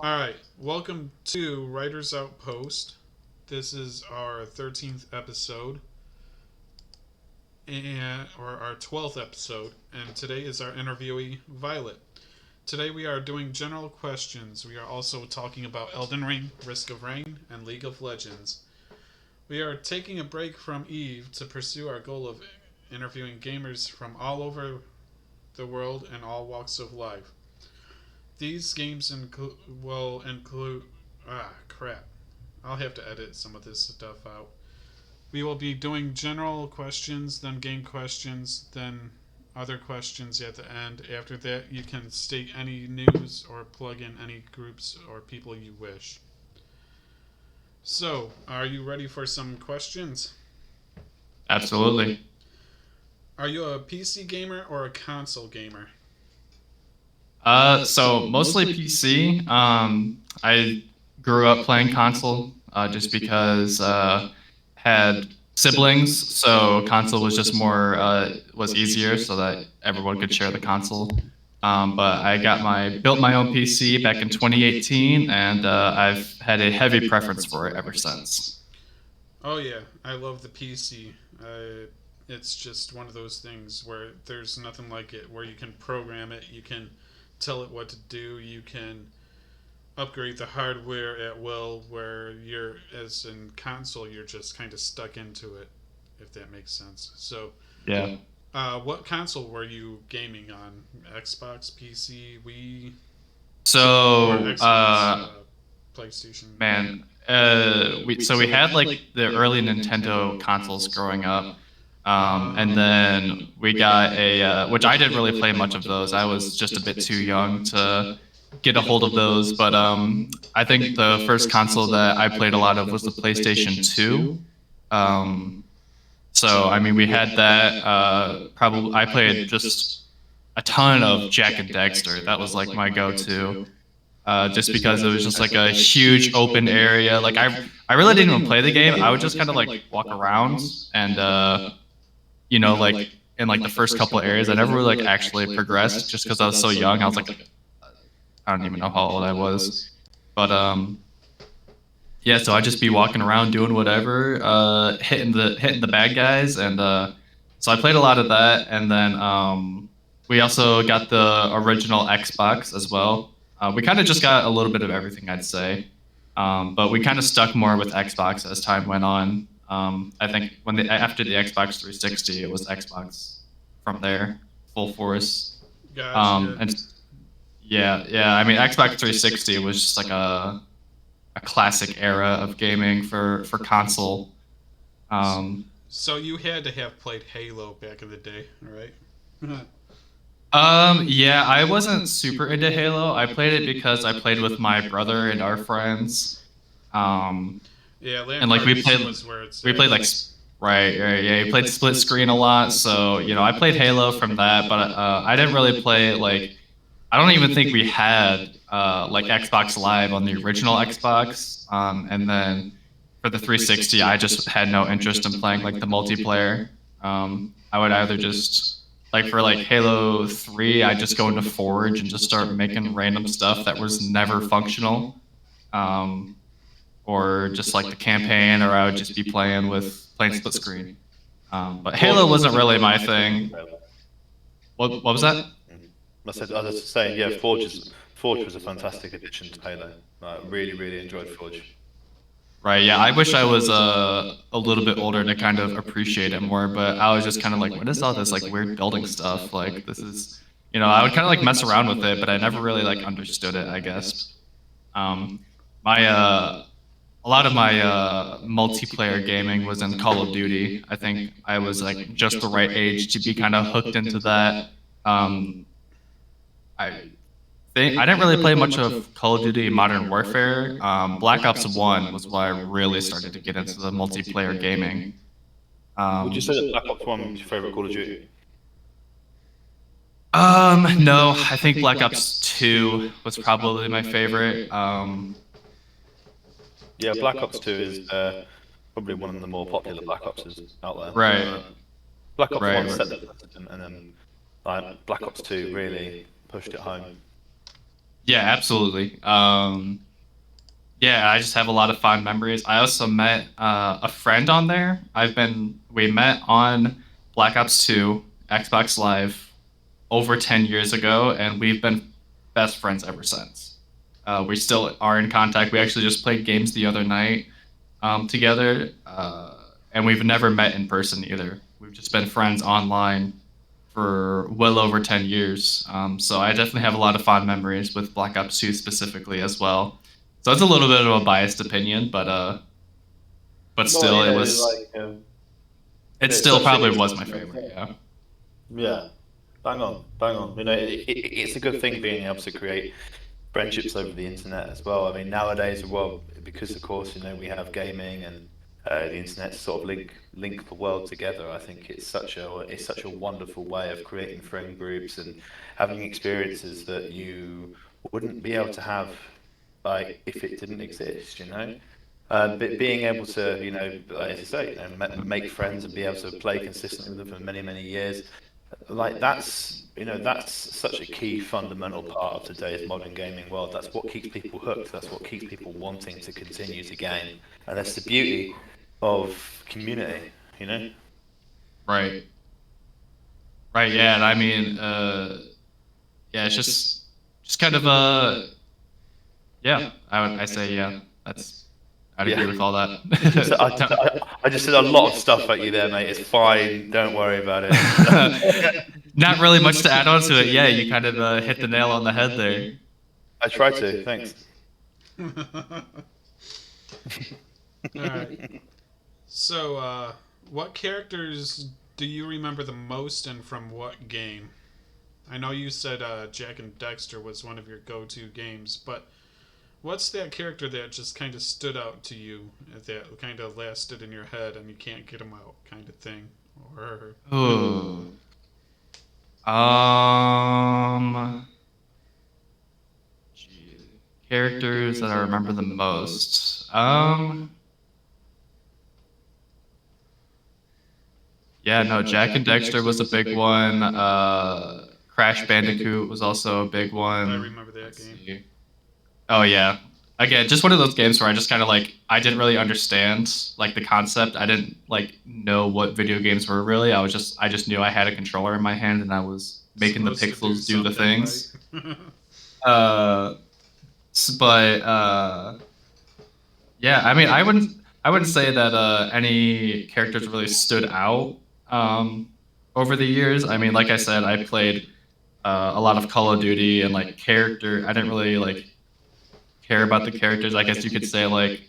Alright, welcome to Writer's Outpost. This is our 13th episode, or our 12th episode, and today is our interviewee, Violet. Today we are doing general questions. We are also talking about Elden Ring, Risk of Rain, and League of Legends. We are taking a break from Eve to pursue our goal of interviewing gamers from all over the world and all walks of life. These games will include. Crap. I'll have to edit some of this stuff out. We will be doing general questions, then game questions, then other questions at the end. After that, you can state any news or plug in any groups or people you wish. So, are you ready for some questions? Absolutely. Are you a PC gamer or a console gamer? So mostly PC. I grew up playing console just because had siblings, so console was just more was easier, so that everyone could share the console. But I got my built my own PC back in 2018, and I've had a heavy preference for it ever since. Oh yeah, I love the PC. It's just one of those things where there's nothing like it. Where you can program it, you can tell it what to do, you can upgrade the hardware at will. Where you're, as in console, you're just kind of stuck into it, if that makes sense. So, Yeah. what console were you gaming on? Xbox, PC, Wii, or So, Xbox, PlayStation? man, we had like the early Nintendo consoles growing up, and then we got a which I didn't really play much of those. I was just a bit too young to get a hold of those. But I think the first console that I played a lot of was the PlayStation 2. Um, so I mean, we had that. Probably I played just a ton of Jack and Dexter. That was like my go-to just because it was just like a huge open area. Like I really didn't even play the game. I would just kind of like walk around and like in like the first couple of areas. I never really like actually progressed just because I was so young. I was like, I don't even know how old I was, but yeah. So I'd just be walking around doing whatever, hitting the bad guys, and so I played a lot of that, and then we also got the original Xbox as well. We kind of just got a little bit of everything, I'd say. But we kind of stuck more with Xbox as time went on. I think after the Xbox 360, it was Xbox from there, full force. Gotcha. And yeah. I mean, Xbox 360 was just like a classic era of gaming for console. So you had to have played Halo back in the day, right? Yeah, I wasn't super into Halo. I played it because I played with my brother and our friends. Um, Yeah, LAN and like parties was where it's we at. played like right, yeah, we played split screen a lot. So I played Halo from that, but I didn't really play like I don't even think we had like Xbox Live on the original Xbox. And then for the 360, I just had no interest in playing like the multiplayer. I would either just like for like Halo 3, I just go into Forge and just start making random stuff that was never functional. Um, or just like the campaign, or I would just be playing split screen. But Halo wasn't really my thing. What was that? I was saying, yeah, Forge was a fantastic addition to Halo. I really, really enjoyed Forge. Right, yeah. I wish I was a little bit older to kind of appreciate it more, but I was just kind of like, what is all this like weird building stuff? Like this is, I would kind of like mess around with it, but I never really like understood it, I guess. Um, my a lot of my multiplayer gaming was in Call of Duty. I think I was like just the right age to be kind of hooked into that. Um, I I didn't really play much of Call of Duty Modern Warfare. Black Ops 1 was why I really started to get into the multiplayer gaming. Would you say that Black Ops 1 was your favorite Call of Duty? No, I think Black Ops 2 was probably my favorite. Yeah, Black Ops 2 is probably one of the more popular Black Opses out there. Right. Black Ops 1 Right. set the precedent, and then Black Ops 2 really pushed it home. Yeah, absolutely. Yeah, I just have a lot of fond memories. I also met a friend on there. We met on Black Ops 2, Xbox Live, over 10 years ago, and we've been best friends ever since. We still are in contact. We actually just played games the other night together, and we've never met in person either. We've just been friends online for well over 10 years. So I definitely have a lot of fond memories with Black Ops 2 specifically as well. So it's a little bit of a biased opinion, but Well, still, you know, like it it's still such probably a was my favorite. Yeah. yeah, bang on, bang on. You know, it's a good thing being able to create friendships over the internet as well. I mean, nowadays, well, because of course, you know, we have gaming and the internet to sort of link the world together. I think it's such a wonderful way of creating friend groups and having experiences that you wouldn't be able to have like if it didn't exist. You know. But being able to, you know, as you say, you know, make friends and be able to play consistently with them for many, many years, like that's, you know, that's such a key fundamental part of today's modern gaming world. That's what keeps people hooked. That's what keeps people wanting to continue to game, and that's the beauty of community, you know. Right. Right. Yeah. And I mean, yeah, it's just kind of yeah. I say yeah. I'd agree with all So that. I just said a lot of stuff at you there, mate. It's fine. Don't worry about it. Not really much to add on to it. Yeah, you kind of hit the nail on the head there. I try to. Thanks. Alright. So, what characters do you remember the most and from what game? I know you said Jack and Dexter was one of your go-to games, but what's that character that just kind of stood out to you, that kind of lasted in your head and you can't get them out, kind of thing? Or Ooh. Um, Characters that I remember the most. Yeah, no, Jack and Dexter was a big one. Crash Bandicoot was also a big one. I remember that game. Oh yeah. Again, just one of those games where I just kind of like I didn't really understand like the concept. I didn't like know what video games were really. I just knew I had a controller in my hand and I was making the pixels do the things. Right? But yeah, I mean, I wouldn't say that any characters really stood out over the years. I mean, like I said, I played a lot of Call of Duty and like character. I didn't really like care about the characters. I guess you could say like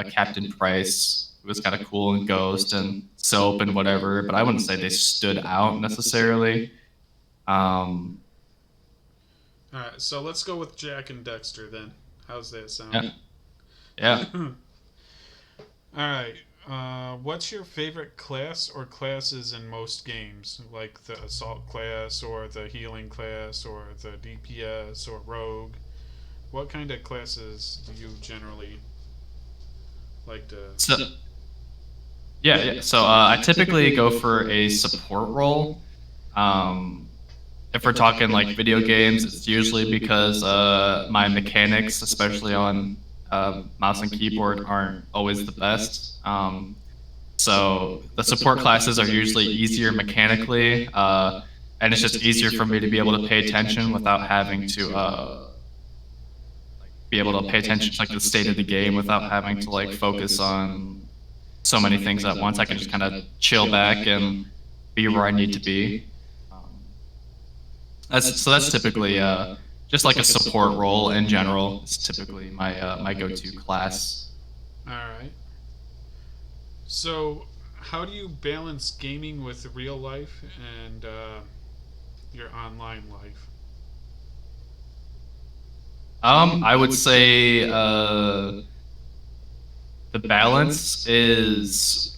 Captain Price was kind of cool and Ghost and Soap and whatever, but I wouldn't say they stood out necessarily. Alright, so let's go with Jack and Dexter then. How's that sound? Yeah. Alright, what's your favorite class or classes in most games? Like the Assault class, or the Healing class, or the DPS, or Rogue? What kind of classes do you generally like to... Yeah. So I typically go for a support role. If we're talking like video games, it's usually because my mechanics, especially on mouse and keyboard, aren't always the best. So the support classes are usually easier mechanically, and it's just easier for me to be able to pay attention without having to be able to pay attention to like the state of the game without having to like focus on so many things at once. I can just kind of chill back and be where I need to be. That's typically just like a support role in general. It's typically my go-to class. All right. So, how do you balance gaming with real life and your online life? I would say the balance is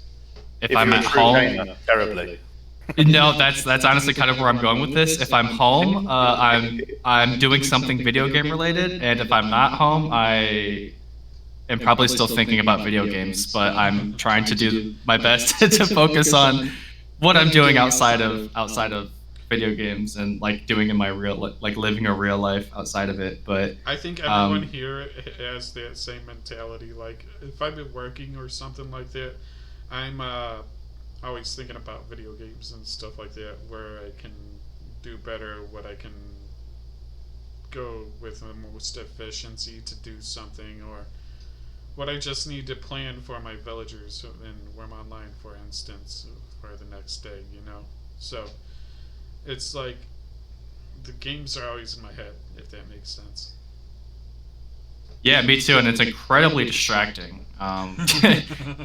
if I'm at home. Terribly. No, that's honestly kind of where I'm going with this. If I'm home, I'm doing something video game related, and if I'm not home, I am probably still thinking about video games. But I'm trying to do my best to focus on what I'm doing outside of video games and like doing in my like living a real life outside of it. But I think everyone here has that same mentality. Like, if I've been working or something like that, I'm always thinking about video games and stuff like that, where I can do better, what I can go with the most efficiency to do something, or what I just need to plan for my villagers in Worm Online, for instance, for the next day, you know? So, it's like, the games are always in my head, if that makes sense. Yeah, me too, and it's incredibly distracting.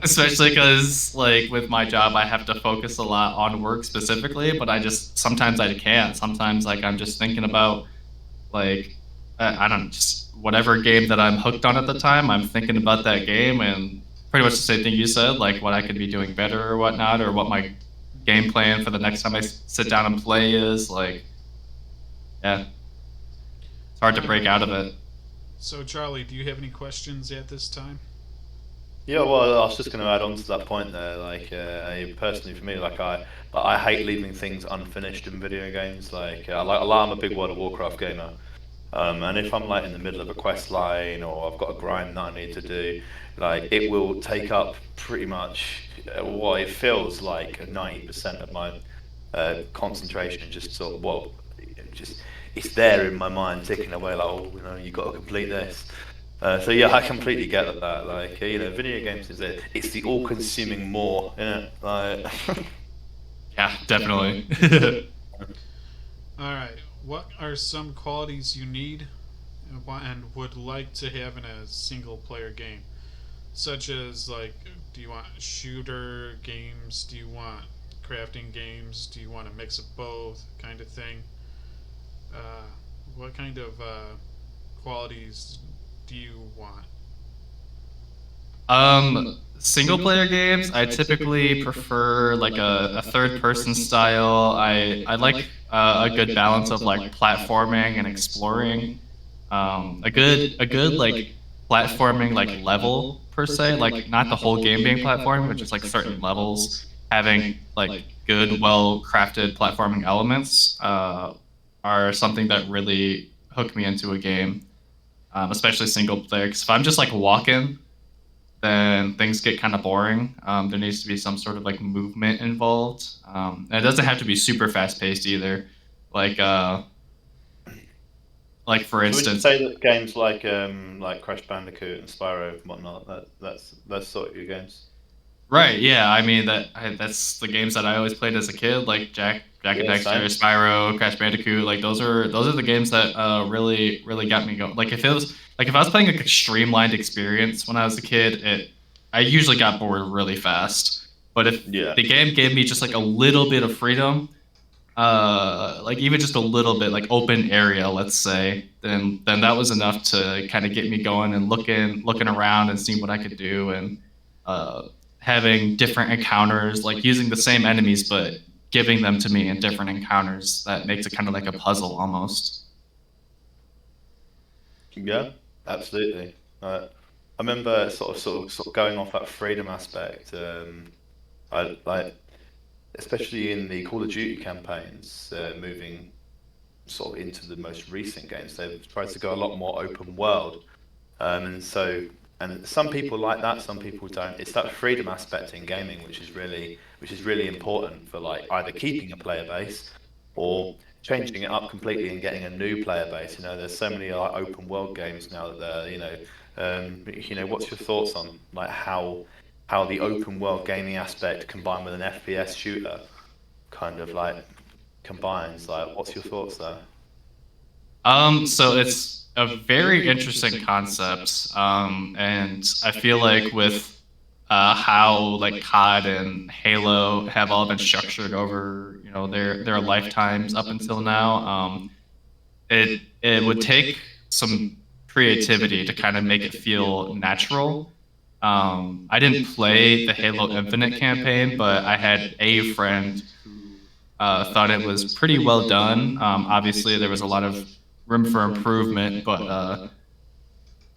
Especially because, like, with my job, I have to focus a lot on work specifically, but sometimes I can't. Sometimes, like, I'm just thinking about, like, I don't know, just whatever game that I'm hooked on at the time, I'm thinking about that game, and pretty much the same thing you said, like, what I could be doing better or whatnot, or what my game plan for the next time I sit down and play is, like, yeah. It's hard to break out of it. So, Charlie, do you have any questions at this time? Yeah, well, I was just going to add on to that point there. Like, personally, for me, like I hate leaving things unfinished in video games. Like, I'm a big World of Warcraft gamer, and if I'm like in the middle of a quest line or I've got a grind that I need to do, like it will take up pretty much what it feels like 90% of my concentration. Just sort of, well, just it's there in my mind ticking away. Like, oh, you know, you got to complete this. So yeah, I completely get that. Like, you know, video games it's the all-consuming more, you know. Like, yeah, definitely. All right. What are some qualities you need and would like to have in a single-player game, such as, like, do you want shooter games? Do you want crafting games? Do you want a mix of both, kind of thing? What kind of qualities do you want? Single player games, I typically prefer like a third person style. I like a good balance of like platforming and exploring. A good like platforming like level per se, like not the whole game being platforming, but just like certain levels having like good, well crafted platforming elements are something that really hook me into a game. Especially single player. Because if I'm just like walking, then things get kind of boring. There needs to be some sort of like movement involved, and it doesn't have to be super fast paced either. Like for instance, would you say that games like Crash Bandicoot and Spyro and whatnot, that's sort of your games? Right? Yeah. I mean that's the games that I always played as a kid, like Jack and Dexter, Spyro, Crash Bandicoot. Like those are the games that really got me going. Like if I was playing like a streamlined experience when I was a kid, I usually got bored really fast. But if the game gave me just like a little bit of freedom, like even just a little bit, like open area, let's say, then that was enough to kind of get me going and looking around and seeing what I could do, and having different encounters, like using the same enemies but giving them to me in different encounters. That makes it kind of like a puzzle almost. Yeah, absolutely. I remember sort of going off that freedom aspect. I like, especially in the Call of Duty campaigns, moving sort of into the most recent games, they've tried to go a lot more open world, and some people like that, some people don't. It's that freedom aspect in gaming which is really important for like either keeping a player base or changing it up completely and getting a new player base. You know, there's so many like open world games now that what's your thoughts on like how the open world gaming aspect combined with an FPS shooter kind of like combines? Like, what's your thoughts there? So it's a very interesting concept, and I feel like with how like COD and Halo have all been structured over their lifetimes up until now, it would take some creativity to kind of make it feel natural. I didn't play the Halo Infinite campaign, but I had a friend who thought it was pretty well done. Obviously, there was a lot of room for improvement, but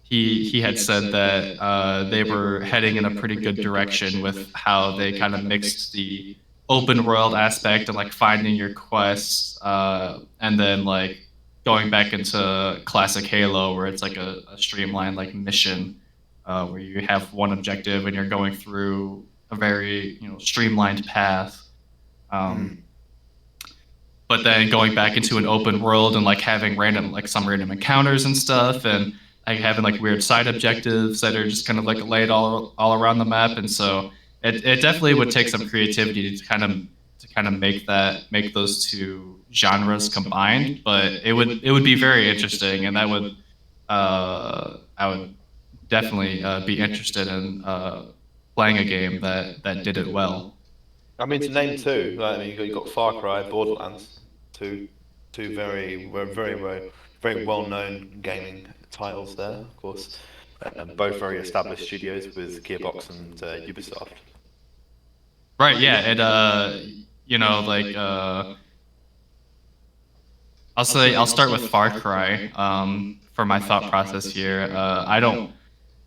he had said that they were heading in a pretty good direction with how they kind of mixed the open world aspect and like finding your quests, and then like going back into classic Halo where it's like a streamlined like mission, where you have one objective and you're going through a very streamlined path. But then going back into an open world and like having some random encounters and stuff, and like having like weird side objectives that are just kind of like laid all around the map. And so it definitely would take some creativity to kind of make those two genres combined. But it would be very interesting, and that would I would definitely be interested in playing a game that did it well. I mean, to name two, like, I mean, you got Far Cry, Borderlands, two very well-known gaming titles there, of course, both very established studios with Gearbox and Ubisoft. Right. Yeah. It. I'll start with Far Cry. For my thought process here, I don't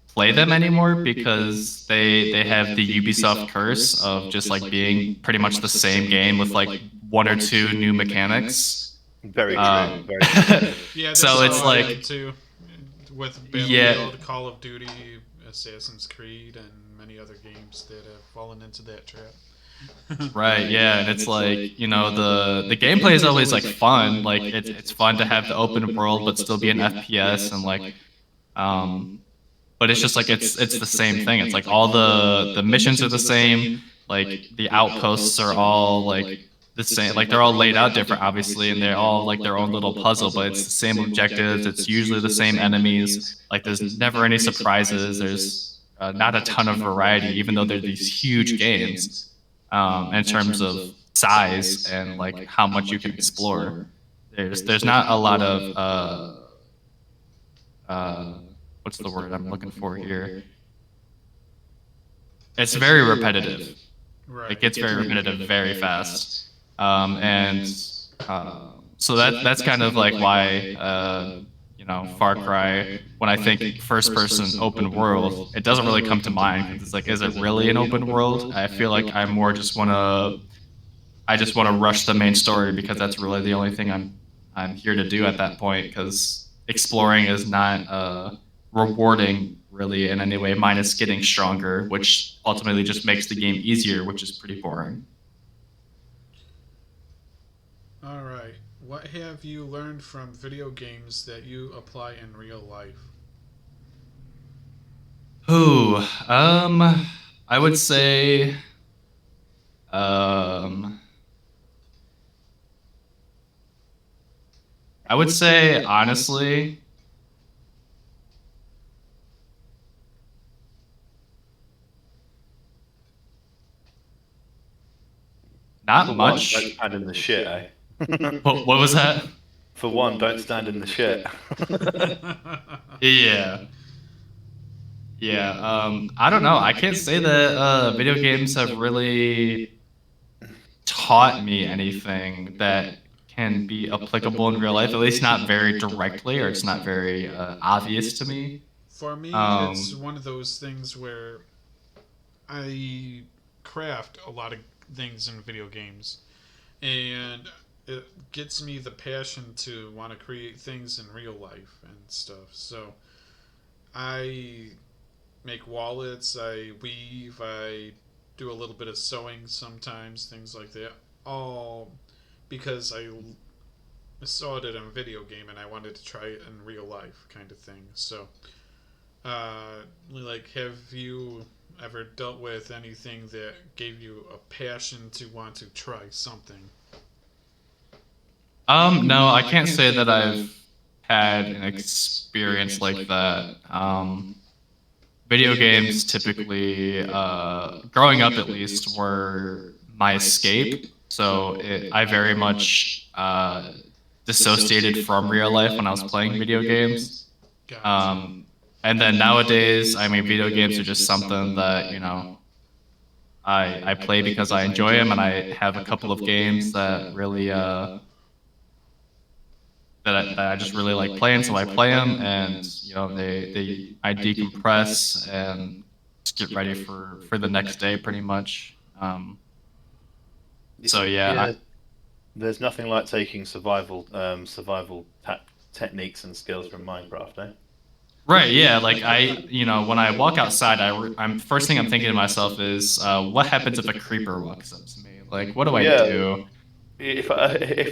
play them anymore because they have the Ubisoft curse of just like being pretty much the same game with like one or two new mechanics. Very true. Very true. Yeah, so it's like too, with Battlefield, Call of Duty, Assassin's Creed, and many other games that have fallen into that trap. Right, yeah, and it's like the gameplay is always like fun. Like it's fun to have the open world, but still be an FPS, and like but it's just like it's the same thing. It's like all the missions are the same. Like the outposts are all like the same. Like they're all laid out different, obviously, and they're all like their own little puzzle. But it's the same objectives. It's usually the same enemies. Like there's never any surprises. There's not a ton of variety, even though they're these huge games. In terms of size and like how much you can explore, there's not a lot of what's the word I'm looking for here? It's very repetitive. Right. It gets very repetitive very fast, so that's kind of like why Far Cry, when I think first person open world, it doesn't really come to mind. It's like, is it really an open world? I feel like I more just want to rush the main story because that's really the only thing I'm here to do at that point, because exploring is not rewarding really in any way, minus getting stronger, which ultimately just makes the game easier, which is pretty boring. All right. What have you learned from video games that you apply in real life? I would say, honestly, not much. Don't stand in the shit, eh? What was that? For one, don't stand in the shit. Yeah. I don't know. I can't say that video games have really taught me anything that can be applicable in real life, at least not very directly, or it's not very obvious to me. For me, it's one of those things where I craft a lot of things in video games, and it gets me the passion to want to create things in real life and stuff. So I make wallets, I weave, I do a little bit of sewing sometimes, things like that, all because I saw it in a video game and I wanted to try it in real life, kind of thing. So like, have you ever dealt with anything that gave you a passion to want to try something? No, I can't say that I've had an experience like that. Video games typically, growing up at least, were my escape. So I very much dissociated from real life when I was playing video games. And then nowadays, I mean, video games are just something that, I play because I enjoy them, and I have a couple of games that really that I just really like playing, so I play them, and I decompress and just get ready for the next day, pretty much. So yeah, there's nothing like taking survival techniques and skills from Minecraft, eh? right, yeah. Like when I walk outside, I'm first thing I'm thinking to myself is, what happens if a creeper walks up to me? Like, what do I Yeah. do? If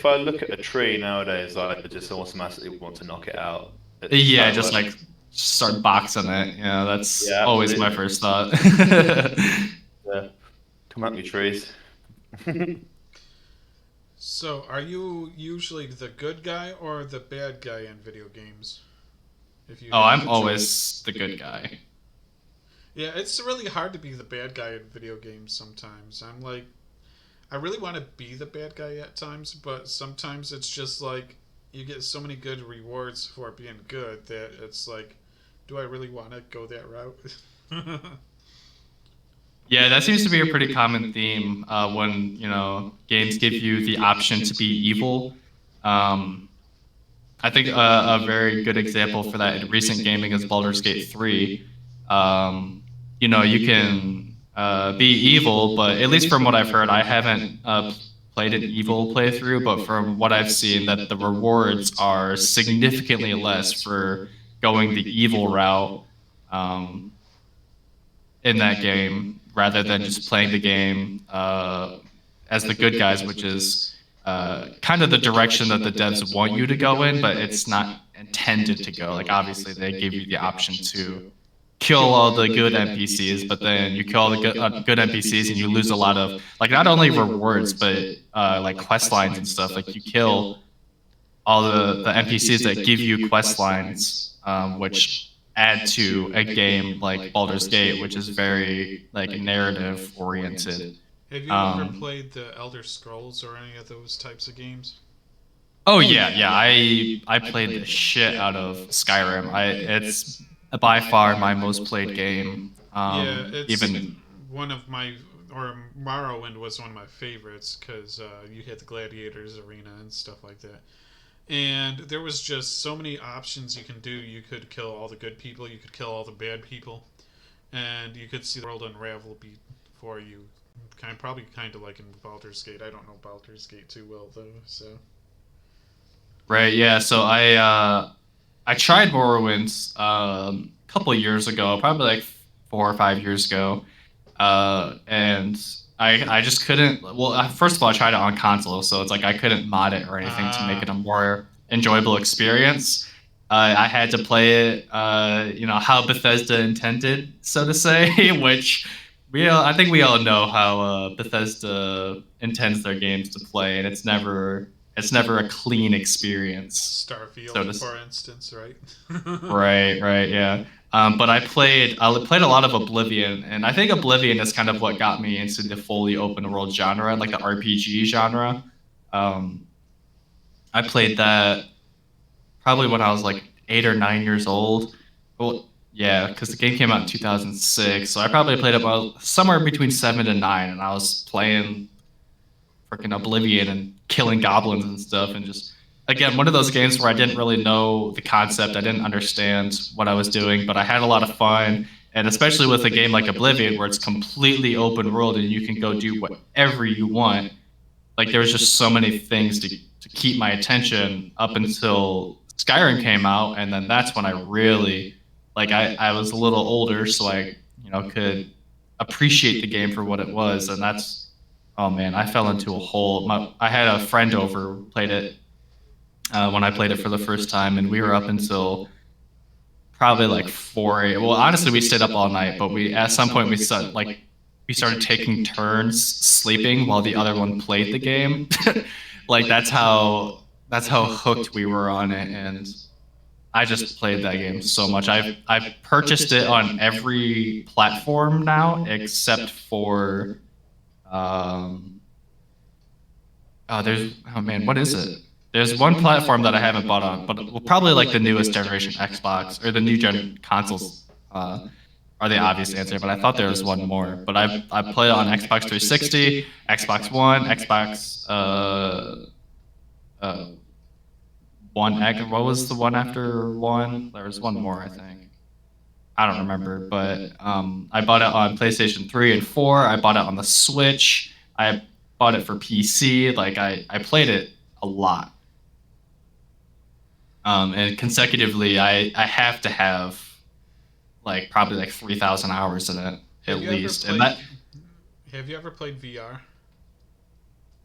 I look at a tree nowadays, I just automatically want to knock it out. It's Yeah, so just like start boxing it. Yeah, that's yeah, always my absolutely. first thought. Yeah. Come at me, trees. So, are you usually the good guy or the bad guy in video games? If you Oh, have I'm to always the good guy. Yeah, it's really hard to be the bad guy in video games sometimes. I'm like, I really want to be the bad guy at times, but sometimes it's just like you get so many good rewards for being good that it's like, do I really want to go that route? Yeah, that seems to be a pretty common theme when games give you the option to be evil. Um, I think a very good example for that in recent gaming is Baldur's Gate 3. You can be evil, but at least from what I've heard, I haven't played an evil playthrough, but from what I've seen, that the rewards are significantly less for going the evil route um, in that game rather than just playing the game as the good guys, which is kind of the direction that the devs want you to go in, but it's not intended to go. Like, obviously, they give you the option to kill all the good NPCs, but then you kill all the good NPCs and you lose a lot of, like, not only rewards, but like quest lines and stuff. Like, you kill all the NPCs that give you quest lines, which add to a game like Baldur's Gate, which is very like narrative oriented. Have you ever played the Elder Scrolls or any of those types of games? Oh yeah. I played the shit out of Skyrim. It's by far my most played game. Yeah, it's Even one of my, or Morrowind was one of my favorites because you hit the gladiators arena and stuff like that. And there was just so many options you can do. You could kill all the good people, you could kill all the bad people, and you could see the world unravel before you. Kind of like in Baldur's Gate. I don't know Baldur's Gate too well though, so. right, yeah. So I tried Morrowind a couple of years ago, probably like 4 or 5 years ago, and I just couldn't. Well, first of all, I tried it on console, so it's like I couldn't mod it or anything to make it a more enjoyable experience. I had to play it, how Bethesda intended, so to say, which I think we all know how Bethesda intends their games to play, and it's never a clean experience. Starfield, for instance, right? Right, yeah. But I played a lot of Oblivion, and I think Oblivion is kind of what got me into the fully open world genre, like the RPG genre. Um, I played that probably when I was like 8 or 9 years old. Well, yeah, because the game came out in 2006, so I probably played about somewhere between 7 and 9, and I was playing freaking Oblivion and killing goblins and stuff, and just again one of those games where I didn't really know the concept, I didn't understand what I was doing, but I had a lot of fun. And especially with a game like Oblivion, where it's completely open world and you can go do whatever you want, like there was just so many things to keep my attention up until Skyrim came out, and then that's when I really like I was a little older, so I could appreciate the game for what it was, and that's oh man, I fell into a hole. I had a friend over who played it when I played it for the first time, and we were up until probably like 4 a.m. Well, honestly, we stayed up all night, but at some point we started taking turns sleeping while the other one played the game. Like that's how hooked we were on it, and I just played that game so much. I've purchased it on every platform now except for what is it? There's one platform that I haven't bought on, but probably like the newest generation Xbox or the new gen consoles are the obvious answer. But I thought there was one more. But I played it on Xbox 360, Xbox One, Xbox One X. What was the one after one? There was one more, I think. I don't remember, but I bought it on PlayStation 3 and 4. I bought it on the Switch. I bought it for PC. Like I played it a lot. And consecutively, I have to have like probably like 3,000 hours in it at least. And that have you ever played VR?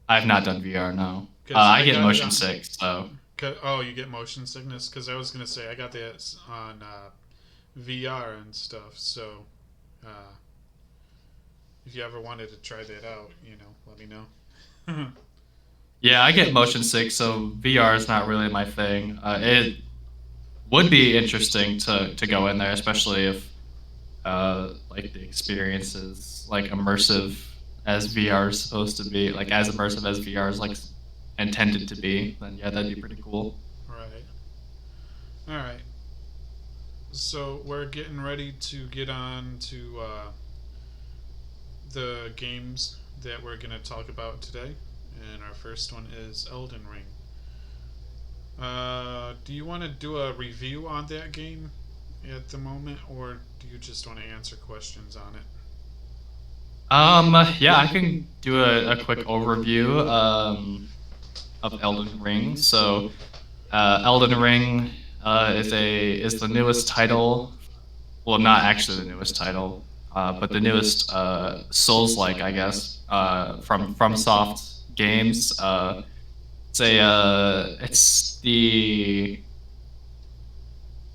I've not done VR. No, I get motion sick. So oh, you get motion sickness? Because I was gonna say I got that on VR and stuff. So if you ever wanted to try that out, let me know. Yeah, I get motion sick, so VR is not really my thing. It would be interesting to go in there, especially if like the experience is like immersive as VR is supposed to be, like as immersive as VR is like intended to be. Then yeah, that'd be pretty cool. Right. All right. So we're getting ready to get on to the games that we're going to talk about today. And our first one is Elden Ring. Do you want to do a review on that game at the moment, or do you just want to answer questions on it? Yeah, I can do a quick overview of Elden Ring. So, Elden Ring is the newest title. Well, not actually the newest title, but the newest Souls-like, I guess, from FromSoft Games.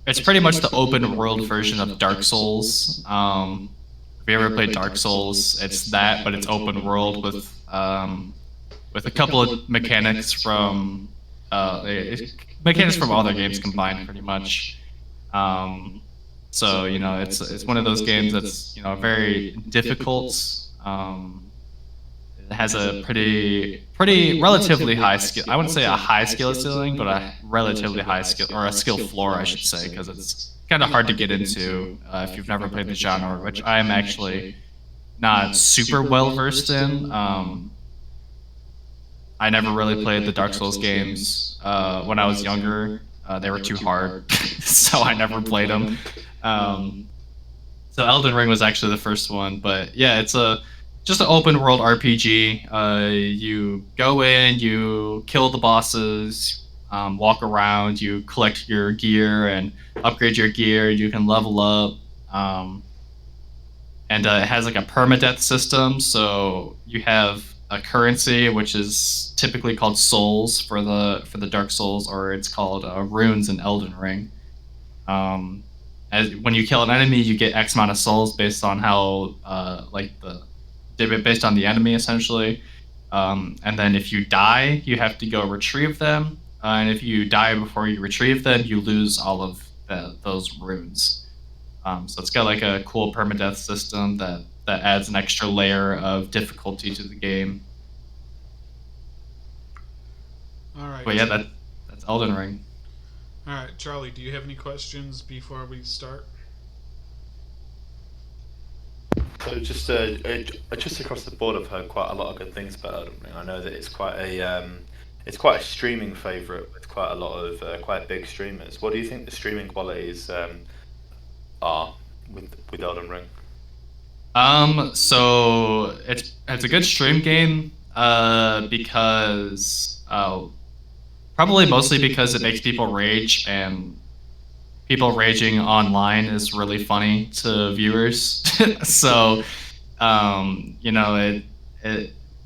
It's pretty much the open world version of Dark Souls. If you ever played Dark Souls, it's that, but it's open world with a couple of mechanics from other games combined, pretty much. So it's one of those games that's very difficult. It has a pretty relatively high skill. I wouldn't say a high skill ceiling, but a relatively high skill, or a skill floor, I should say, because it's kind of hard to get into if you've never played the genre, which I am actually not super well versed in. I never really played the Dark Souls games when I was younger. They were too hard, so I never played them. So Elden Ring was actually the first one, but yeah, it's just an open world RPG. You go in, you kill the bosses, walk around, you collect your gear and upgrade your gear. You can level up, and it has like a permadeath system. So you have a currency, which is typically called souls for the Dark Souls, or it's called runes in Elden Ring. When you kill an enemy, you get X amount of souls based on how based on the enemy, essentially. And then if you die, you have to go retrieve them. And if you die before you retrieve them, you lose all of those runes. So it's got like a cool permadeath system that adds an extra layer of difficulty to the game. All right. But yeah, that's Elden Ring. All right, Charlie, do you have any questions before we start? So just across the board, I've heard quite a lot of good things about Elden Ring. I know that it's quite a streaming favourite with quite a lot of quite big streamers. What do you think the streaming qualities are with Elden Ring? So it's a good stream game because probably mostly because it makes people rage, and people raging online is really funny to viewers. So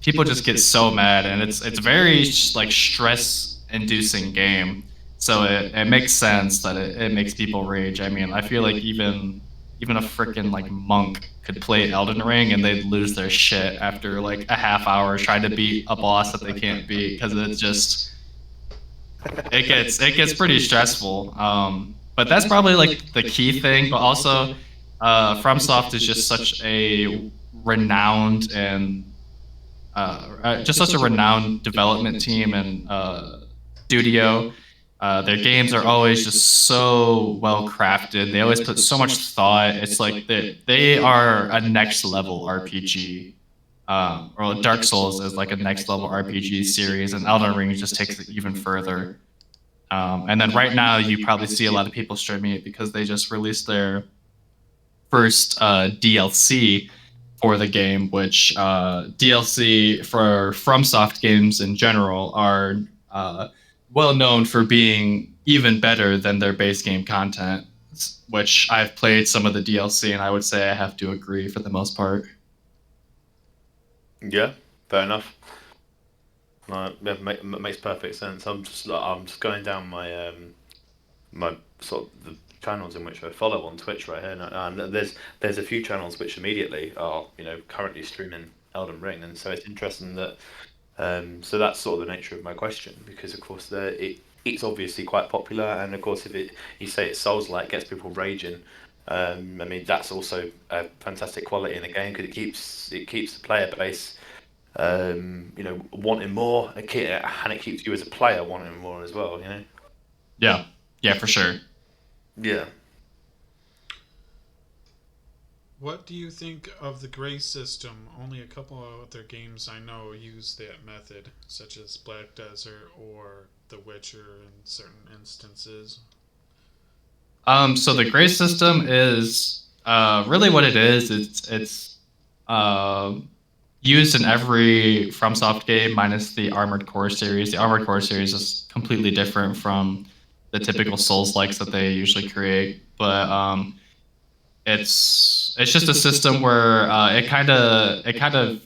people just get so mad, and it's very like stress inducing game. So it makes sense that it makes people rage. I mean, I feel like even a freaking like monk could play Elden Ring and they'd lose their shit after like a half hour trying to beat a boss that they can't beat, because it gets pretty stressful. But that's probably like the key thing. But also, FromSoft is just such a renowned and development team and studio. Their games are always just so well crafted. They always put so much thought. It's like they are a next level RPG. Or Dark Souls is like a next level RPG series, and Elden Ring just takes it even further. And then right now, you probably see a lot of people streaming it because they just released their first DLC, for the game, which DLC for FromSoft games in general are well known for being even better than their base game content, which I've played some of the DLC, and I would say I have to agree for the most part. Yeah, fair enough. Makes perfect sense. I'm just going down my my sort of the channels in which I follow on Twitch right here, and there's a few channels which immediately are currently streaming Elden Ring, and so it's interesting that so that's sort of the nature of my question, because of course it's obviously quite popular, and of course if you say it's Souls-like, gets people raging. I mean, that's also a fantastic quality in the game, because it keeps the player base wanting more, and it keeps you as a player wanting more as well. Yeah, for sure. Yeah. What do you think of the gray system? Only a couple of other games I know use that method, such as Black Desert or The Witcher in certain instances. So the gray system is really what it is. It's used in every FromSoft game minus the Armored Core series. The Armored Core series is completely different from the typical Souls-likes that they usually create, but it's just a system where it kind of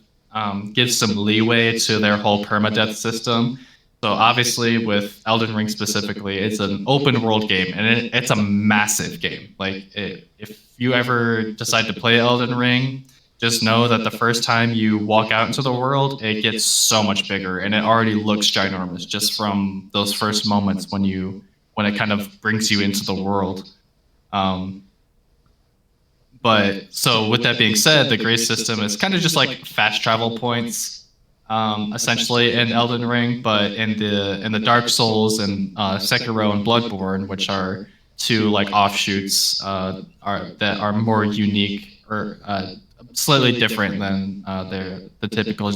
gives some leeway to their whole permadeath system. So obviously, with Elden Ring specifically, it's an open world game, and it's a massive game. If you ever decide to play Elden Ring, just know that the first time you walk out into the world, it gets so much bigger, and it already looks ginormous just from those first moments when it kind of brings you into the world. But so with that being said, the grace system is kind of just like fast travel points, essentially in Elden Ring, but in the Dark Souls and Sekiro and Bloodborne, which are two like offshoots that are more unique or slightly different than the typical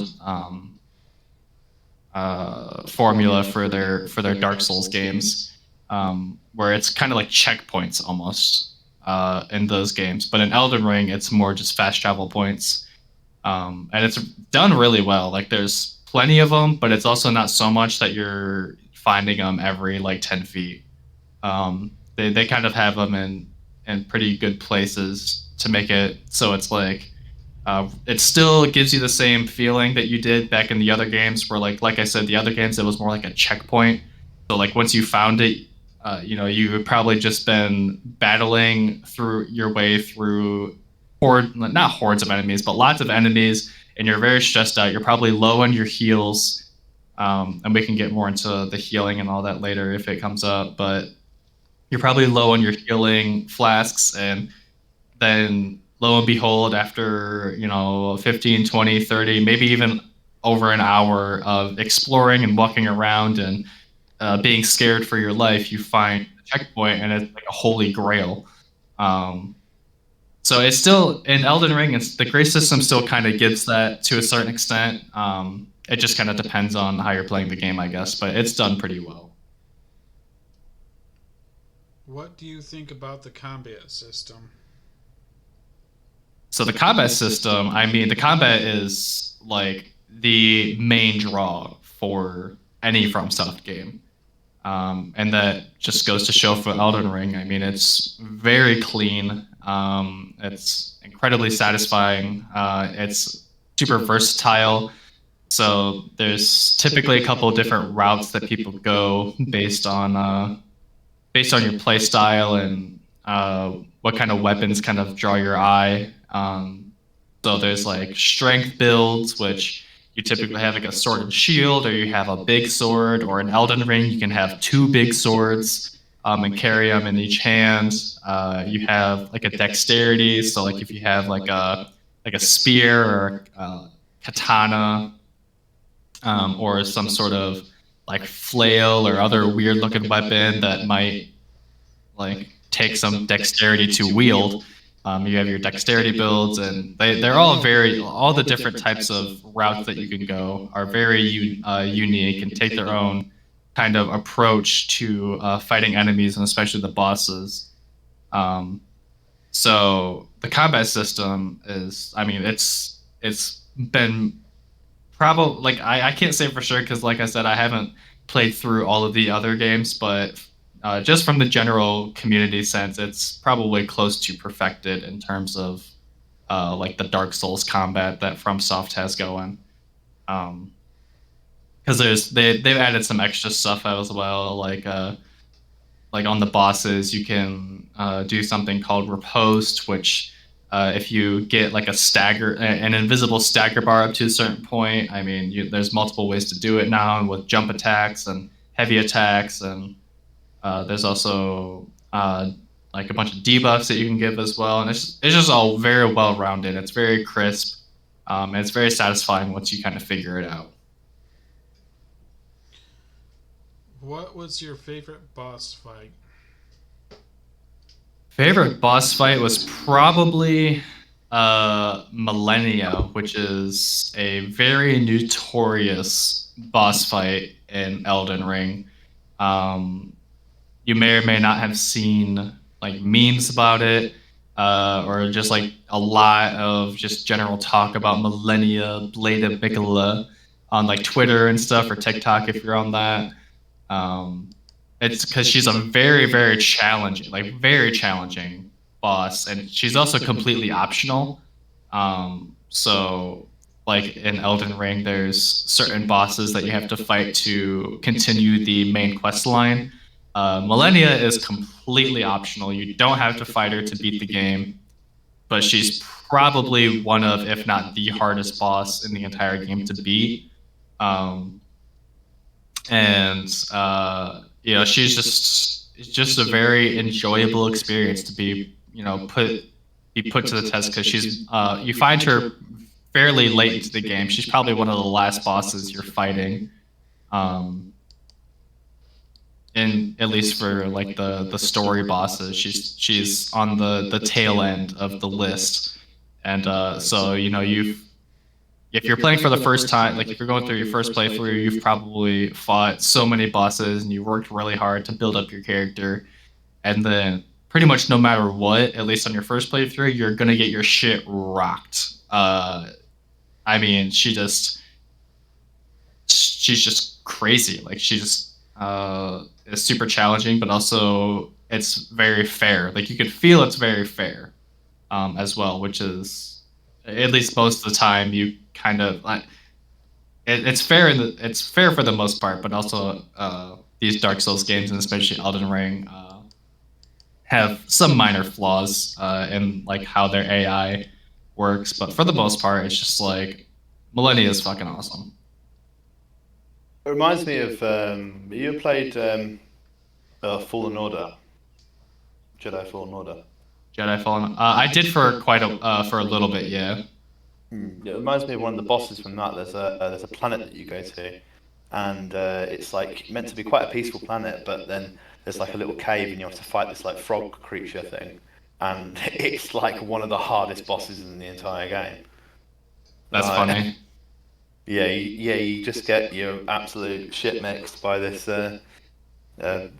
formula for their Dark Souls games, where it's kind of like checkpoints almost. In those games, but in Elden Ring, it's more just fast travel points, and it's done really well. Like, there's plenty of them, but it's also not so much that you're finding them every like 10 feet. They kind of have them in pretty good places to make it so it's like it still gives you the same feeling that you did back in the other games, where like I said, the other games, it was more like a checkpoint. So like once you found it, you had probably just been battling through your way through not hordes of enemies, but lots of enemies, and you're very stressed out. You're probably low on your heals, and we can get more into the healing and all that later if it comes up, but you're probably low on your healing flasks, and then lo and behold, after 15, 20, 30, maybe even over an hour of exploring and walking around and being scared for your life, you find a checkpoint, and it's like a holy grail. So it's still in Elden Ring. The grace system still kind of gives that to a certain extent. It just kind of depends on how you're playing the game, I guess, but it's done pretty well. What do you think about the combat system? So the combat system, I mean, the combat is like the main draw for any FromSoft game. And that just goes to show for Elden Ring. I mean, it's very clean. It's incredibly satisfying. It's super versatile. So there's typically a couple of different routes that people go based on your play style and what kind of weapons kind of draw your eye. So there's like strength builds, which you typically have like a sword and shield, or you have a big sword, or in Elden Ring, you can have two big swords and carry them in each hand. You have like a dexterity, so like if you have like a spear or a katana, or some sort of like flail or other weird looking weapon that might like take some dexterity to wield. You have your dexterity builds, and they're all the different types of routes that you can go are very unique and take their own kind of approach to fighting enemies, and especially the bosses. So the combat system is, I mean, it's it's been probably like I can't say for sure because like I said, I haven't played through all of the other games, but just from the general community sense, it's probably close to perfected in terms of like the Dark Souls combat that FromSoft has going. Because they've added some extra stuff as well, like on the bosses you can do something called riposte, which if you get like an invisible stagger bar up to a certain point, I mean, there's multiple ways to do it now with jump attacks and heavy attacks, and there's also like a bunch of debuffs that you can give as well, and it's just all very well rounded. It's very crisp, and it's very satisfying once you kind of figure it out. What was your favorite boss fight? Favorite boss fight was probably Millennia, which is a very notorious boss fight in Elden Ring. You may or may not have seen like memes about it, or just like a lot of just general talk about Millennia, Blade of Mikola on like Twitter and stuff, or TikTok if you're on that. It's because she's a very, very challenging boss, and she's also completely optional. So, like in Elden Ring, there's certain bosses that you have to fight to continue the main quest line. Millennia is completely optional. You don't have to fight her to beat the game, but she's probably one of, if not the hardest boss in the entire game to beat. She's just a very enjoyable experience to be put to the test, because she's you find her fairly late into the game. She's probably one of the last bosses you're fighting, and at least for like the story bosses, she's on the tail end of the list, and so if you're playing for the first time, like if you're going through your first playthrough, you've probably fought so many bosses and you worked really hard to build up your character. And then pretty much no matter what, at least on your first playthrough, you're going to get your shit rocked. I mean, she's just crazy. Like she just is super challenging, but also it's very fair. Like you can feel it's very fair as well, which is, at least most of the time, you kind of like it's fair it's fair for the most part, but also these Dark Souls games, and especially Elden Ring, have some minor flaws in like how their AI works, but for the most part, it's just like Millennia is fucking awesome. It reminds me of you played Fallen Order, Jedi Fallen Order. Jedi Fallen. I did for for a little bit, yeah. It reminds me of one of the bosses from that. There's a planet that you go to, and it's like meant to be quite a peaceful planet, but then there's like a little cave, and you have to fight this like frog creature thing, and it's like one of the hardest bosses in the entire game. That's funny. Yeah, you just get your absolute shit mixed by this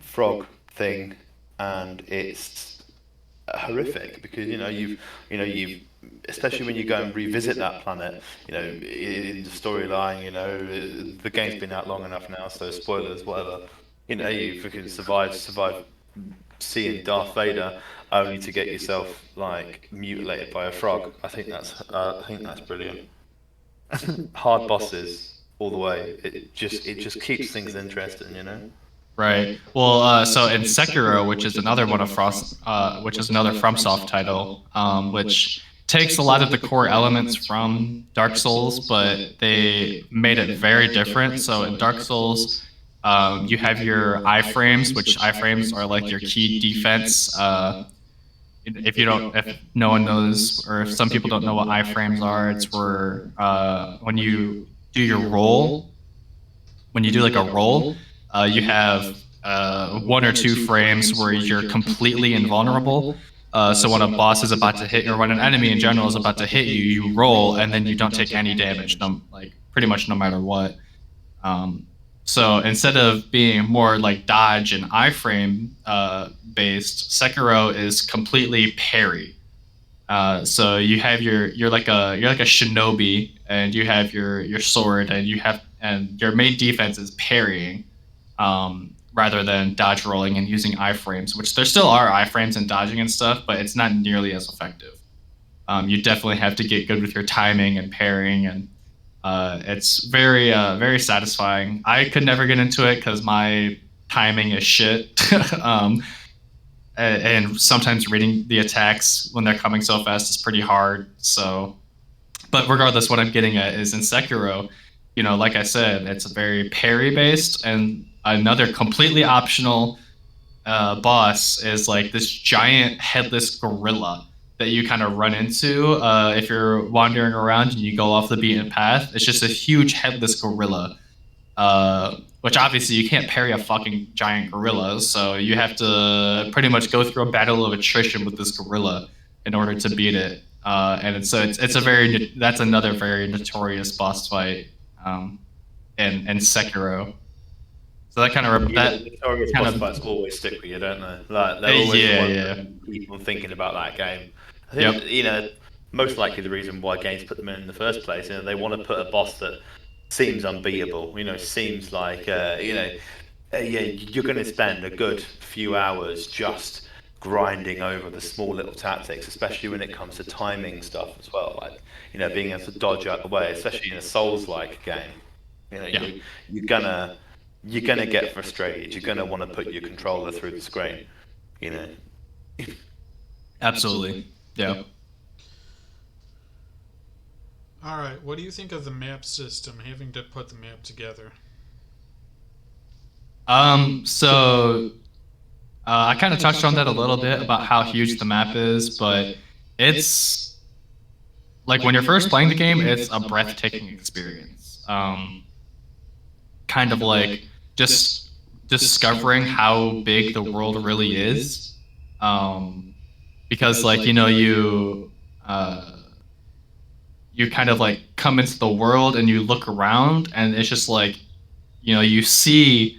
frog thing, and it's horrific because you've especially when you go and revisit that planet, in the storyline, the game's been out long enough now, so spoilers, whatever. You freaking survive seeing Darth Vader only to get yourself like mutilated by a frog. I think that's brilliant. Hard bosses all the way. It just keeps things interesting, Right. Well, so in Sekiro, which is another one of another FromSoft title, which takes a lot of the core elements from Dark Souls, but they made it very different. So in Dark Souls, you have your iframes, which iframes are like your key defense. If no one knows, or if some people don't know what iframes are, it's where when you do your roll, when you do like a roll, you have 1 or 2 frames where you're completely invulnerable. So when a boss is about to hit you, or when an enemy in general is about to hit you, you roll and then you don't take any damage, pretty much no matter what. So instead of being more like dodge and iframe based, Sekiro is completely parry. So you're like a shinobi, and you have your sword, and your main defense is parrying, rather than dodge rolling and using iframes, which there still are iframes and dodging and stuff, but it's not nearly as effective. You definitely have to get good with your timing and parrying, and it's very satisfying. I could never get into it because my timing is shit. um, and sometimes reading the attacks when they're coming so fast is pretty hard. So, but regardless, what I'm getting at is in Sekiro, like I said, it's very parry based, and another completely optional boss is like this giant headless gorilla that you kind of run into if you're wandering around and you go off the beaten path. It's just a huge headless gorilla, which obviously you can't parry a fucking giant gorilla, so you have to pretty much go through a battle of attrition with this gorilla in order to beat it. That's another very notorious boss fight in Sekiro. So that kind of Notorious boss fights always stick with you, don't they? Like they're always keep on thinking about that game. I think most likely the reason why games put them in the first place, they want to put a boss that seems unbeatable. Seems like you're going to spend a good few hours just grinding over the small little tactics, especially when it comes to timing stuff as well. Like being able to dodge out the way, especially in a Souls-like game. You're gonna get frustrated. You're gonna want to put your controller through the screen. Absolutely. Yeah. All right. What do you think of the map system? Having to put the map together. So I kind of touched on that a little bit about how huge the map is, but it's like when you're first playing the game, it's a breathtaking experience. Kind of like just discovering how big the world really is, because like you kind of like come into the world and you look around, and it's just like you see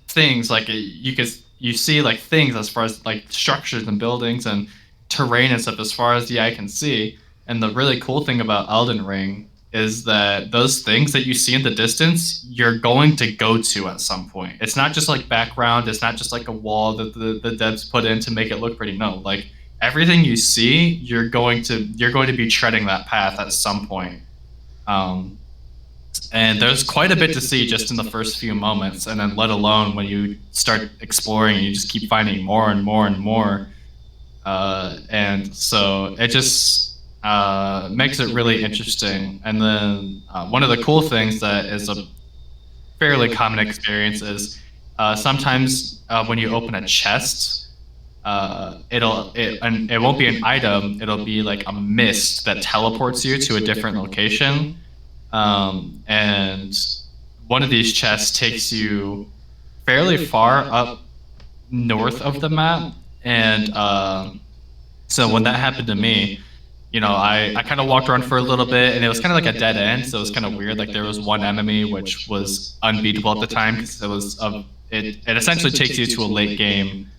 things like you see like things as far as like structures and buildings and terrain and stuff as far as the eye can see. And the really cool thing about Elden Ring is that those things that you see in the distance, you're going to go to at some point. It's not just like background. It's not just like a wall that the devs put in to make it look pretty. No, like everything you see, you're going to be treading that path at some point. And there's quite a bit to see just in the first few moments, and then let alone when you start exploring and you just keep finding more and more and more. And so it just makes it really interesting. And then one of the cool things that is a fairly common experience is sometimes when you open a chest, it won't be an item. It'll be like a mist that teleports you to a different location. And one of these chests takes you fairly far up north of the map. And so when that happened to me, I kind of walked around for a little bit, and it was kind of like a dead end. So it was kind of weird. Like there was one enemy which was unbeatable at the time because it essentially takes you to a late game,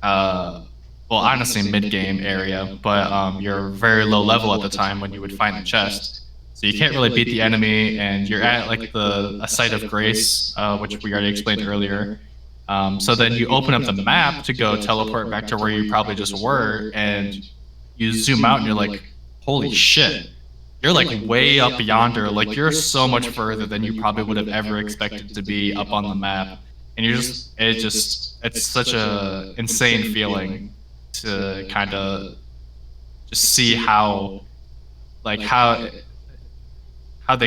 well, honestly mid game area, but you're very low level at the time when you would find the chest. So you can't really beat the enemy, and you're at like a site of grace, which we already explained earlier. So then you open up the map to go teleport back to where you probably just were, and you zoom out and you're like, holy shit, you're like way up yonder. Like you're so much further than you probably would have ever expected to be up on the map. And it's such a insane feeling to kind of just see how they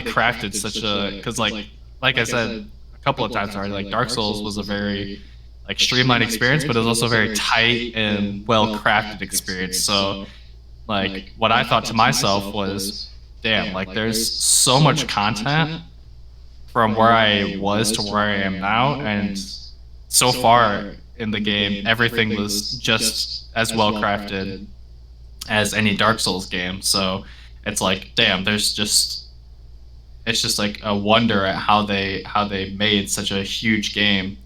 crafted such a, because like I said a couple of times already, like Dark Souls was a very like streamlined experience, but it was also a very tight and well crafted experience. So like what I thought to myself was, damn, like there's so much content from where I was to where I am now, and so far in the game everything was just as well crafted as any Dark Souls game. So it's like, damn, it's just like a wonder at how they made such a huge game,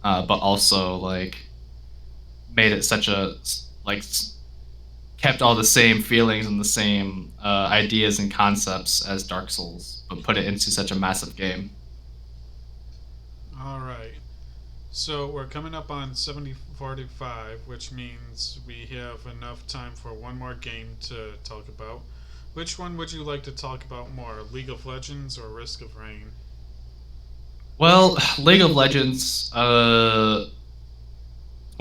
but also like made it such a like kept all the same feelings and the same ideas and concepts as Dark Souls, but put it into such a massive game. All right. So we're coming up on 70:45, which means we have enough time for one more game to talk about. Which one would you like to talk about more, League of Legends or Risk of Rain? Well, League of Legends, one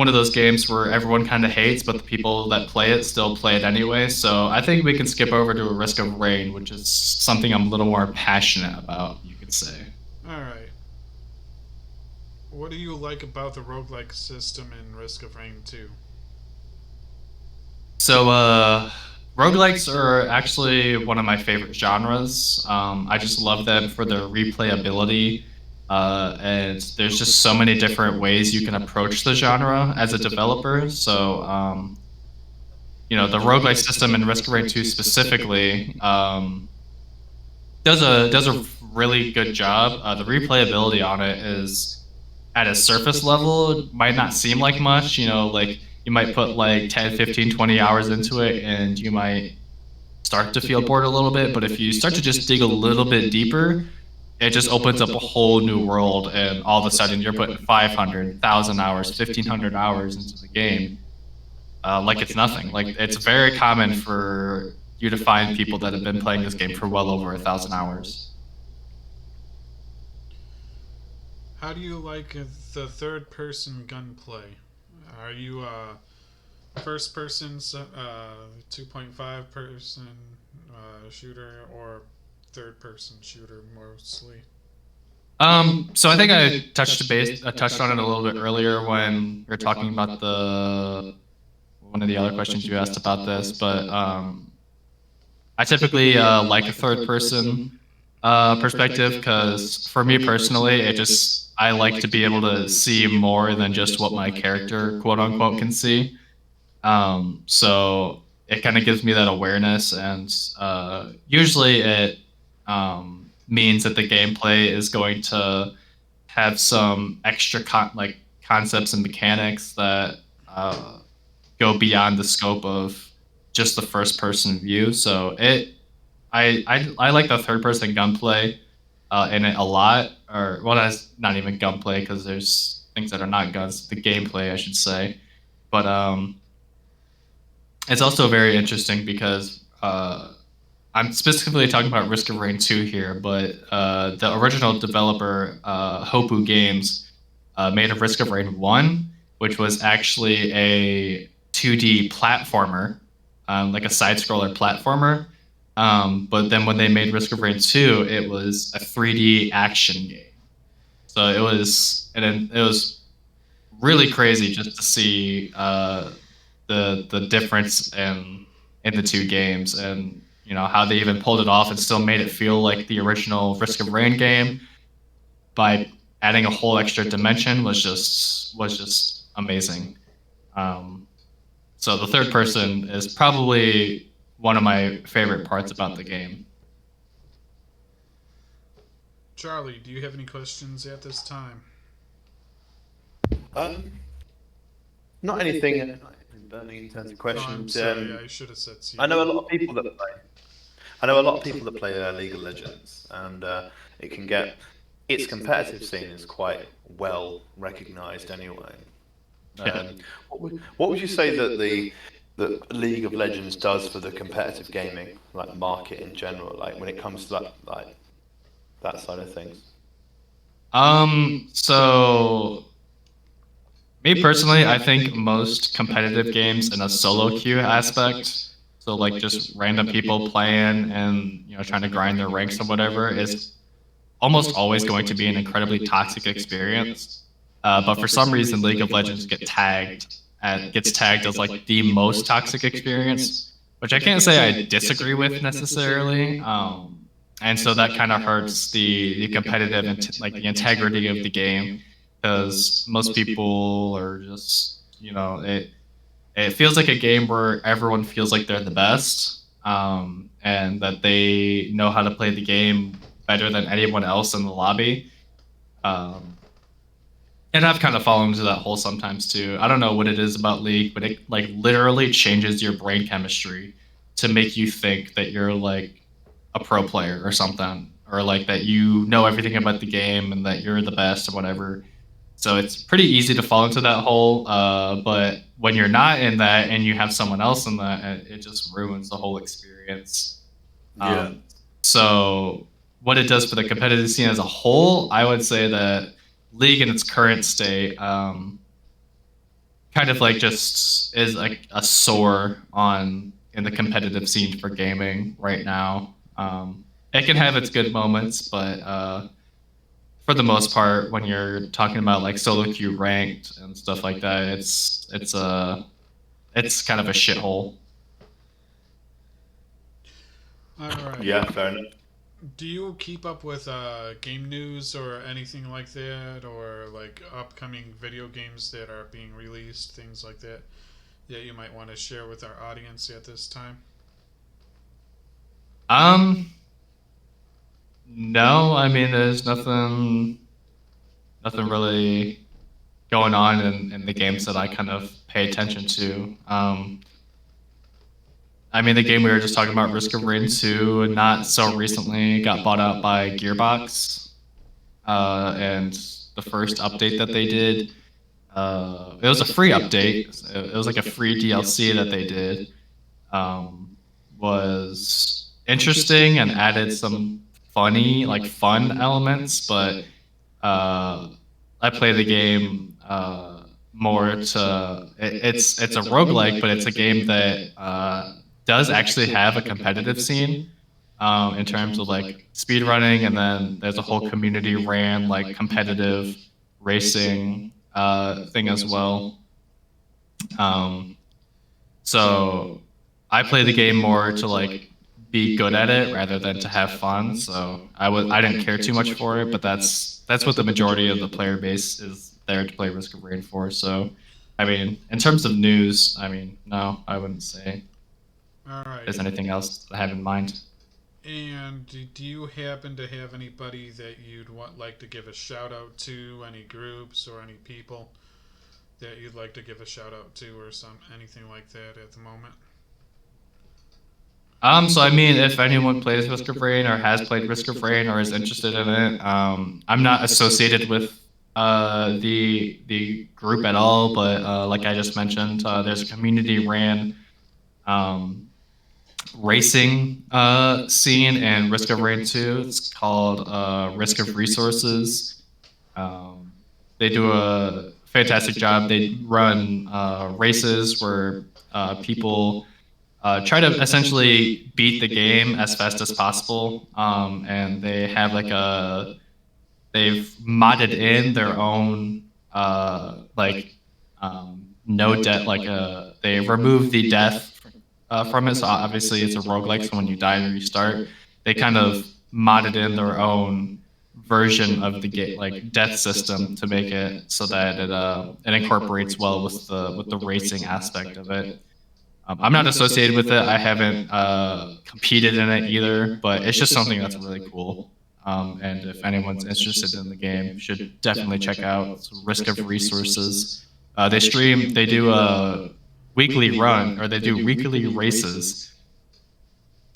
of those games where everyone kind of hates, but the people that play it still play it anyway. So I think we can skip over to a Risk of Rain, which is something I'm a little more passionate about, you could say. All right. What do you like about the roguelike system in Risk of Rain 2? So, roguelikes are actually one of my favorite genres. I just love them for their replayability. And there's just so many different ways you can approach the genre as a developer. So, the roguelike system in Risk of Rain 2 specifically does a really good job. The replayability on it is at a surface level, it might not seem like much. Like you might put like 10, 15, 20 hours into it, and you might start to feel bored a little bit. But if you start to just dig a little bit deeper, it just opens up a whole new world, and all of a sudden you're putting 500, 1,000 hours, 1,500 hours into the game, like it's nothing. Like it's very common for you to find people that have been playing this game for well over 1,000 hours. How do you like the third-person gunplay? Are you first-person, 2.5 person shooter, or third-person shooter mostly? So I think I touched on it a little bit earlier when we were talking about one of the other questions you asked about this, but I typically like a third-person perspective because for me personally, I like to be able to see more than just what my character, quote unquote, can see. So it kind of gives me that awareness, and usually it means that the gameplay is going to have some extra concepts and mechanics that go beyond the scope of just the first person view. So I like the third person gunplay in it a lot. Or well, that's not even gunplay because there's things that are not guns. The gameplay, I should say, but it's also very interesting because I'm specifically talking about Risk of Rain 2 here, but the original developer, Hopu Games, made a Risk of Rain 1, which was actually a 2D platformer, like a side-scroller platformer. But then when they made Risk of Rain 2, it was a 3D action game. So it was really crazy just to see the difference in the two games, and how they even pulled it off and still made it feel like the original Risk of Rain game by adding a whole extra dimension was just amazing. So the third person is probably one of my favorite parts about the game. Charlie, do you have any questions at this time? Not anything burning in terms of questions. Oh, I'm sorry, I should have said. I know a lot of people that play. I know a lot of people that play League of Legends, and it can get its competitive scene is quite well recognised anyway. What would you say that the League of Legends does for the competitive gaming market in general, when it comes to that side of things? So me personally, I think most competitive games in a solo queue aspect, so just random people playing and trying to grind their ranks or whatever, is almost always going to be an incredibly toxic experience. But for some reason, League of Legends gets tagged as the most toxic experience, which I can't say I disagree with necessarily. And so that kind of hurts the competitive the integrity of the game, because most people are just it feels like a game where everyone feels like they're the best, and that they know how to play the game better than anyone else in the lobby. And I've kind of fallen into that hole sometimes too. I don't know what it is about League, but it like literally changes your brain chemistry to make you think that you're like a pro player or something, or like that you know everything about the game and that you're the best or whatever. So it's pretty easy to fall into that hole. But when you're not in that and you have someone else in that, it just ruins the whole experience. Um, so what it does for the competitive scene as a whole, I would say that League in its current state kind of like just is like a sore on in the competitive scene for gaming right now. It can have its good moments, but for the most part, when you're talking about like solo queue ranked and stuff like that, it's kind of a shithole. All right. Yeah, fair enough. Do you keep up with game news or anything like that, or like upcoming video games that are being released, things like that, that you might want to share with our audience at this time? Um, no, I mean, there's nothing really going on in the games that I kind of pay attention to. I mean, the game we were just talking about, Risk of Rain 2, not so recently got bought out by Gearbox. And the first update that they did, it was a free update. It was like a free DLC that they did. Was interesting and added some fun elements, but I play the game more to it's a roguelike, but it's a game that does actually have a competitive scene in terms of like speed running, and then there's a whole community ran like competitive racing thing as well. Um, so I play the game more to like be good at it rather than to have fun. So I didn't care too much for it, but that's what the majority of the player base is there to play Risk of Rain for. So I mean, in terms of news, I mean, no, I wouldn't say All right. there's anything else I have in mind. And do you happen to have anybody that you'd like to give a shout out to? Any groups or any people that you'd like to give a shout out to, or anything like that at the moment? So I mean, if anyone plays Risk of Rain or has played Risk of Rain or is interested in it, I'm not associated with the group at all, but like I just mentioned, there's a community ran um, racing scene in Risk of Rain 2. It's called Risk of Resources. Um, they do a fantastic job. They run races where people try to essentially beat the game as fast as possible. And they have they've modded in their own no death, they remove the death from it. So obviously it's a roguelike, so when you die and restart, they kind of modded in their own version of the game, like death system, to make it so that it incorporates well with the racing aspect of it. I'm not associated with it. I haven't competed in it either, but it's just something that's really cool. And if anyone's interested in the game, you should definitely check out Risk of Resources. They do a weekly run, or they do weekly races.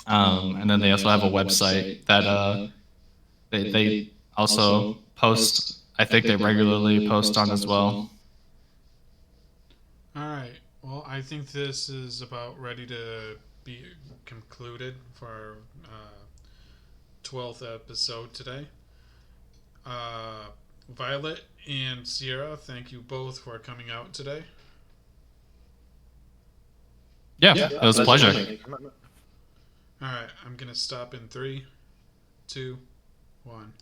And then they also have a website that they also post. I think they regularly post on as well. All right. Well, I think this is about ready to be concluded for our 12th episode today. Violet and Sierra, thank you both for coming out today. Yeah, it was a pleasure. All right. I'm going to stop in 3, 2, 1.